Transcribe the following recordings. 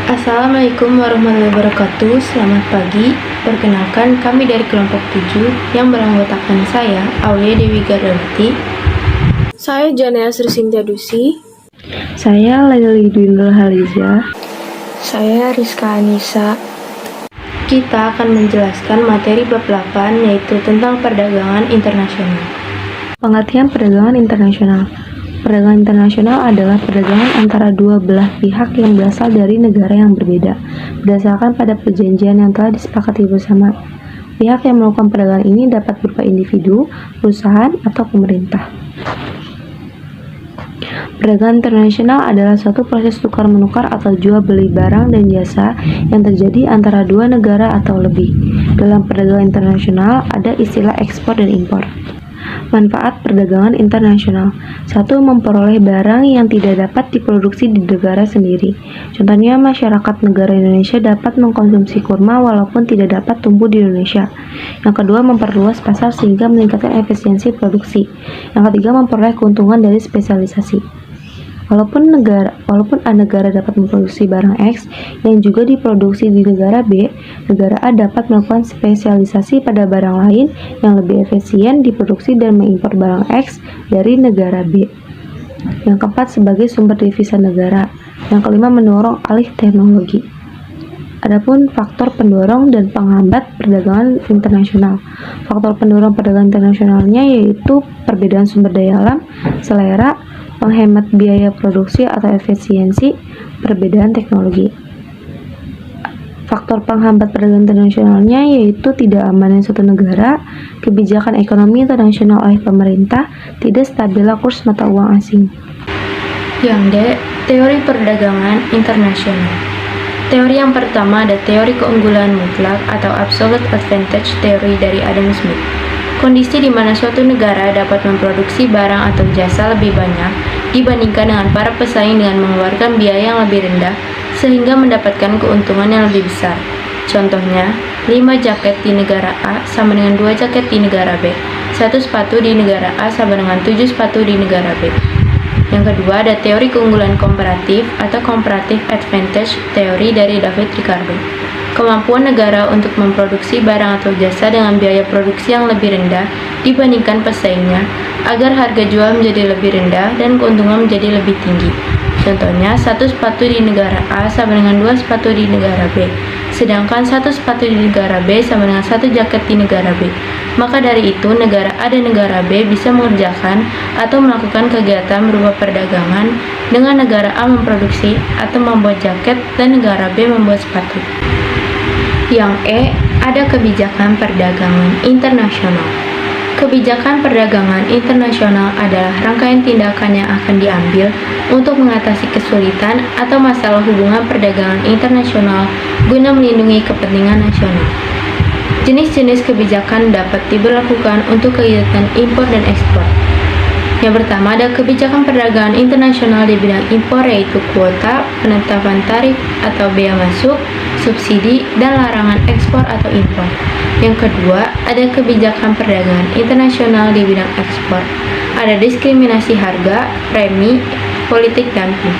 Assalamualaikum warahmatullahi wabarakatuh. Selamat pagi. Perkenalkan, kami dari kelompok 7 yang beranggotakan saya, Aulia Dewi Gardawati. Saya Janaya Sri Sintia Dusi. Saya Laili Dwindul Haliza. Saya Rizka Anissa. Kita akan menjelaskan materi bab 8, yaitu tentang perdagangan internasional. Pengertian perdagangan internasional. Perdagangan internasional adalah perdagangan antara dua belah pihak yang berasal dari negara yang berbeda, berdasarkan pada perjanjian yang telah disepakati bersama. Pihak yang melakukan perdagangan ini dapat berupa individu, perusahaan, atau pemerintah. Perdagangan internasional adalah suatu proses tukar-menukar atau jual beli barang dan jasa yang terjadi antara dua negara atau lebih. Dalam perdagangan internasional ada istilah ekspor dan impor. Manfaat perdagangan internasional. 1. Memperoleh barang yang tidak dapat diproduksi di negara sendiri. Contohnya, masyarakat negara Indonesia dapat mengkonsumsi kurma walaupun tidak dapat tumbuh di Indonesia. Yang kedua, memperluas pasar sehingga meningkatkan efisiensi produksi. Yang ketiga, memperoleh keuntungan dari spesialisasi. Walaupun negara dapat memproduksi barang X yang juga diproduksi di negara B, negara A dapat melakukan spesialisasi pada barang lain yang lebih efisien diproduksi dan mengimpor barang X dari negara B. Yang keempat, sebagai sumber devisa negara. Yang kelima, mendorong alih teknologi. Adapun faktor pendorong dan penghambat perdagangan internasional. Faktor pendorong perdagangan internasionalnya yaitu perbedaan sumber daya alam, selera, penghemat biaya produksi atau efisiensi, perbedaan teknologi. Faktor penghambat perdagangan internasionalnya yaitu tidak amannya suatu negara, kebijakan ekonomi internasional oleh pemerintah, tidak stabilnya kurs mata uang asing. Yang D. Teori perdagangan internasional. Teori yang pertama ada teori keunggulan mutlak atau absolute advantage theory dari Adam Smith. Kondisi di mana suatu negara dapat memproduksi barang atau jasa lebih banyak dibandingkan dengan para pesaing dengan mengeluarkan biaya yang lebih rendah sehingga mendapatkan keuntungan yang lebih besar. Contohnya, 5 jaket di negara A sama dengan 2 jaket di negara B. 1 sepatu di negara A sama dengan 7 sepatu di negara B. Yang kedua ada teori keunggulan komparatif atau comparative advantage theory dari David Ricardo. Kemampuan negara untuk memproduksi barang atau jasa dengan biaya produksi yang lebih rendah dibandingkan pesaingnya agar harga jual menjadi lebih rendah dan keuntungan menjadi lebih tinggi. Contohnya, 1 sepatu di negara A sama dengan 2 sepatu di negara B, sedangkan 1 sepatu di negara B sama dengan 1 jaket di negara B. Maka dari itu, negara A dan negara B bisa mengerjakan atau melakukan kegiatan berupa perdagangan dengan negara A memproduksi atau membuat jaket dan negara B membuat sepatu. Yang E, ada kebijakan perdagangan internasional. Kebijakan perdagangan internasional adalah rangkaian tindakan yang akan diambil untuk mengatasi kesulitan atau masalah hubungan perdagangan internasional guna melindungi kepentingan nasional. Jenis-jenis kebijakan dapat diberlakukan untuk kegiatan impor dan ekspor. Yang pertama ada kebijakan perdagangan internasional di bidang impor yaitu kuota, penetapan tarif atau bea masuk, subsidi, dan larangan ekspor atau impor. Yang kedua, ada kebijakan perdagangan internasional di bidang ekspor. Ada diskriminasi harga, premi, politik dumping.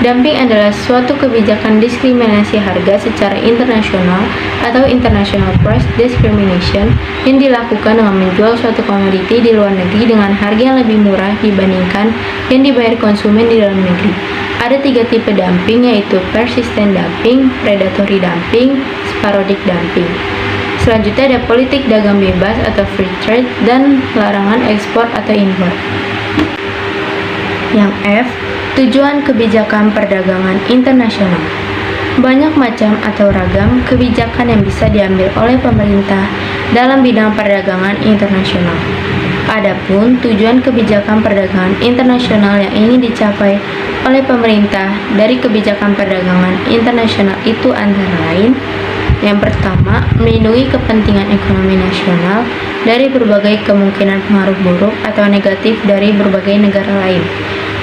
Dumping adalah suatu kebijakan diskriminasi harga secara internasional atau international price discrimination yang dilakukan dengan menjual suatu komoditi di luar negeri dengan harga yang lebih murah dibandingkan yang dibayar konsumen di dalam negeri. Ada 3 tipe dumping yaitu persistent dumping, predatory dumping, sporadic dumping. Selanjutnya ada politik dagang bebas atau free trade dan larangan ekspor atau impor. Yang F, tujuan kebijakan perdagangan internasional. Banyak macam atau ragam kebijakan yang bisa diambil oleh pemerintah dalam bidang perdagangan internasional. Adapun tujuan kebijakan perdagangan internasional yang ingin dicapai oleh pemerintah dari kebijakan perdagangan internasional itu antara lain: yang pertama, melindungi kepentingan ekonomi nasional dari berbagai kemungkinan pengaruh buruk atau negatif dari berbagai negara lain.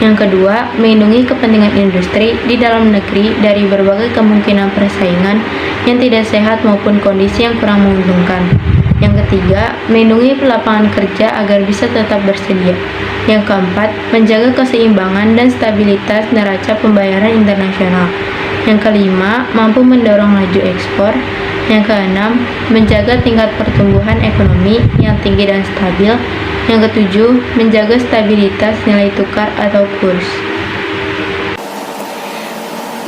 Yang kedua, melindungi kepentingan industri di dalam negeri dari berbagai kemungkinan persaingan yang tidak sehat maupun kondisi yang kurang menguntungkan. Yang ketiga, melindungi lapangan kerja agar bisa tetap bersedia. Yang keempat, menjaga keseimbangan dan stabilitas neraca pembayaran internasional. Yang kelima, mampu mendorong laju ekspor. Yang keenam, menjaga tingkat pertumbuhan ekonomi yang tinggi dan stabil. Yang ketujuh, menjaga stabilitas nilai tukar atau kurs.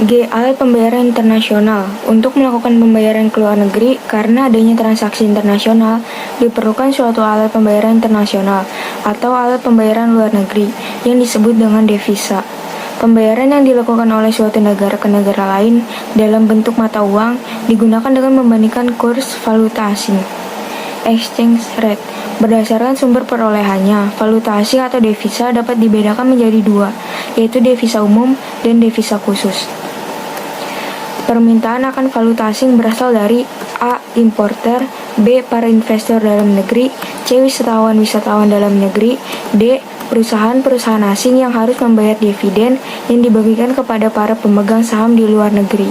G. Alat pembayaran internasional. Untuk melakukan pembayaran ke luar negeri karena adanya transaksi internasional, diperlukan suatu alat pembayaran internasional atau alat pembayaran luar negeri yang disebut dengan devisa. Pembayaran yang dilakukan oleh suatu negara ke negara lain dalam bentuk mata uang digunakan dengan membandingkan kurs valuta asing. Exchange rate. Berdasarkan sumber perolehannya, valuta asing atau devisa dapat dibedakan menjadi dua, yaitu devisa umum dan devisa khusus. Permintaan akan valuta asing berasal dari A. Importer, B. Para investor dalam negeri, C. Wisatawan dalam negeri, D. Perusahaan-perusahaan asing yang harus membayar dividen yang dibagikan kepada para pemegang saham di luar negeri.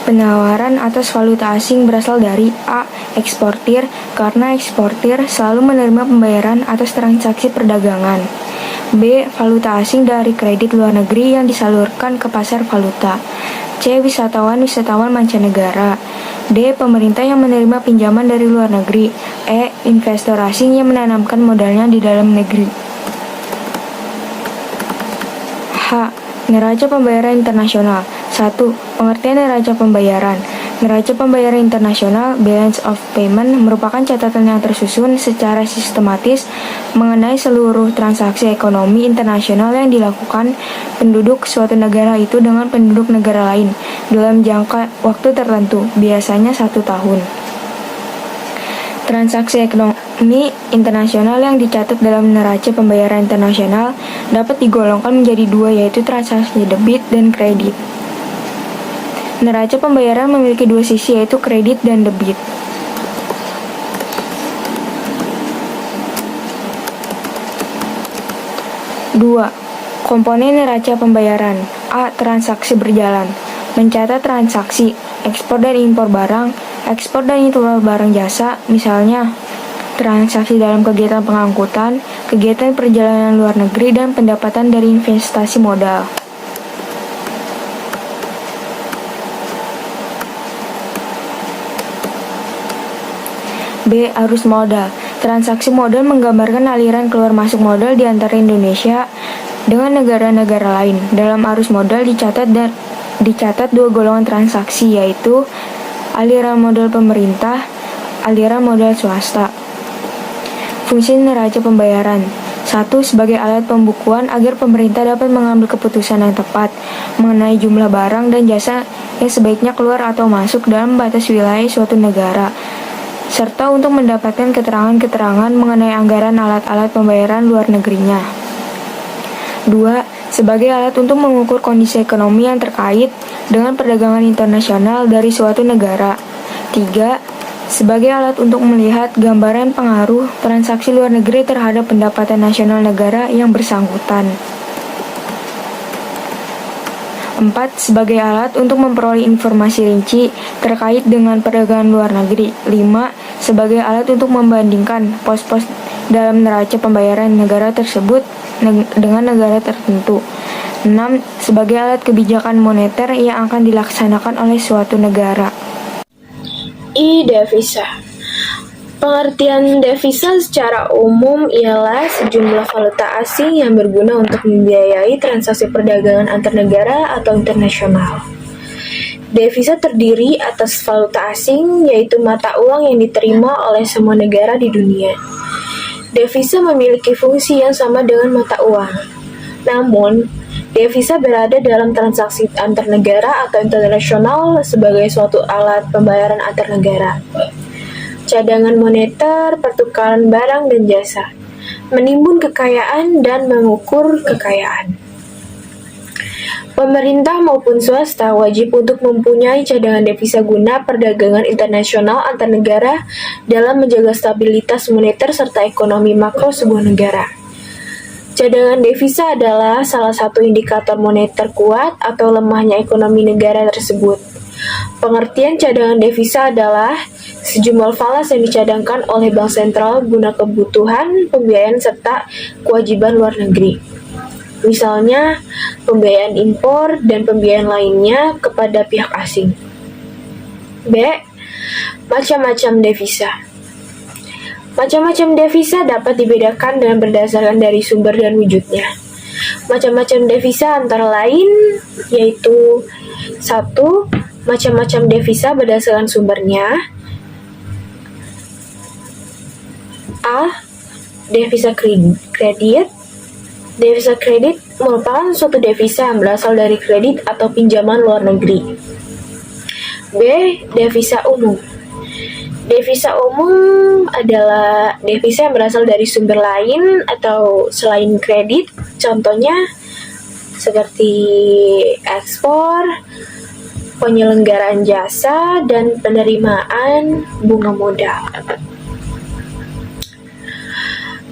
Penawaran atas valuta asing berasal dari A. Eksportir, karena eksportir selalu menerima pembayaran atas transaksi perdagangan. B. Valuta asing dari kredit luar negeri yang disalurkan ke pasar valuta. C. Wisatawan mancanegara. D. Pemerintah yang menerima pinjaman dari luar negeri. E. Investor asing yang menanamkan modalnya di dalam negeri. H. Neraca pembayaran internasional. 1. Pengertian neraca pembayaran. Neraca pembayaran internasional (balance of payment) merupakan catatan yang tersusun secara sistematis mengenai seluruh transaksi ekonomi internasional yang dilakukan penduduk suatu negara itu dengan penduduk negara lain dalam jangka waktu tertentu, biasanya 1 tahun. Transaksi ekonomi internasional yang dicatat dalam neraca pembayaran internasional dapat digolongkan menjadi dua, yaitu transaksi debit dan kredit. Neraca pembayaran memiliki dua sisi, yaitu kredit dan debit. Dua. Komponen neraca pembayaran. A. Transaksi berjalan. Mencatat transaksi, ekspor dan impor barang, ekspor dan impor barang jasa, misalnya transaksi dalam kegiatan pengangkutan, kegiatan perjalanan luar negeri, dan pendapatan dari investasi modal. B. Arus modal. Transaksi modal menggambarkan aliran keluar masuk modal di antara Indonesia dengan negara-negara lain. Dalam arus modal dicatat dua golongan transaksi, yaitu aliran modal pemerintah, aliran modal swasta. Fungsi neraca pembayaran. 1. Sebagai alat pembukuan agar pemerintah dapat mengambil keputusan yang tepat mengenai jumlah barang dan jasa yang sebaiknya keluar atau masuk dalam batas wilayah suatu negara, serta untuk mendapatkan keterangan-keterangan mengenai anggaran alat-alat pembayaran luar negerinya. 2. Sebagai alat untuk mengukur kondisi ekonomi yang terkait dengan perdagangan internasional dari suatu negara. 3. Sebagai alat untuk melihat gambaran pengaruh transaksi luar negeri terhadap pendapatan nasional negara yang bersangkutan. 4. Sebagai alat untuk memperoleh informasi rinci terkait dengan perdagangan luar negeri. 5. Sebagai alat untuk membandingkan pos-pos dalam neraca pembayaran negara tersebut dengan negara tertentu. 6. Sebagai alat kebijakan moneter yang akan dilaksanakan oleh suatu negara. I. Devisa. Pengertian devisa secara umum ialah sejumlah valuta asing yang berguna untuk membiayai transaksi perdagangan antar negara atau internasional. Devisa terdiri atas valuta asing, yaitu mata uang yang diterima oleh semua negara di dunia. Devisa memiliki fungsi yang sama dengan mata uang. Namun, devisa berada dalam transaksi antar negara atau internasional sebagai suatu alat pembayaran antar negara. Cadangan moneter, pertukaran barang dan jasa, menimbun kekayaan dan mengukur kekayaan. Pemerintah maupun swasta wajib untuk mempunyai cadangan devisa guna perdagangan internasional antar negara dalam menjaga stabilitas moneter serta ekonomi makro sebuah negara. Cadangan devisa adalah salah satu indikator moneter kuat atau lemahnya ekonomi negara tersebut. Pengertian cadangan devisa adalah sejumlah falas yang dicadangkan oleh bank sentral guna kebutuhan pembiayaan serta kewajiban luar negeri. misalnya pembiayaan impor dan pembiayaan lainnya kepada pihak asing. B. Macam-macam devisa. Macam-macam devisa dapat dibedakan dengan berdasarkan dari sumber dan wujudnya. Macam-macam devisa antara lain yaitu 1. Macam-macam devisa berdasarkan sumbernya. A. Devisa kredit. Devisa kredit merupakan suatu devisa yang berasal dari kredit atau pinjaman luar negeri. B. Devisa umum. Devisa umum adalah devisa yang berasal dari sumber lain atau selain kredit, contohnya seperti ekspor, penyelenggaraan jasa, dan penerimaan bunga modal.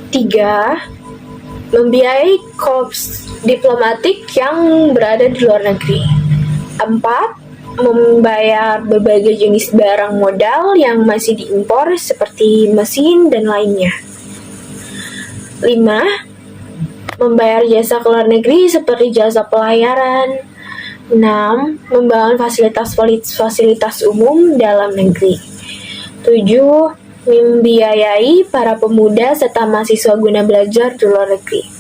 3. Membiayai korps diplomatik yang berada di luar negeri. 4. Membayar berbagai jenis barang modal yang masih diimpor seperti mesin dan lainnya. 5. Membayar jasa ke luar negeri seperti jasa pelayaran. 6. Membangun fasilitas umum dalam negeri. 7. Membiayai para pemuda serta mahasiswa guna belajar di luar negeri.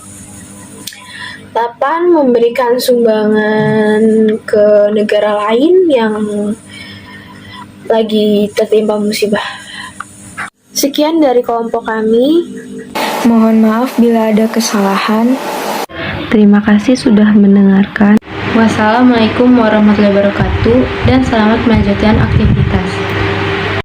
8. Memberikan sumbangan ke negara lain yang lagi tertimpa musibah. Sekian dari kelompok kami. Mohon maaf bila ada kesalahan. Terima kasih sudah mendengarkan. Wassalamualaikum warahmatullahi wabarakatuh dan selamat melanjutkan aktivitas.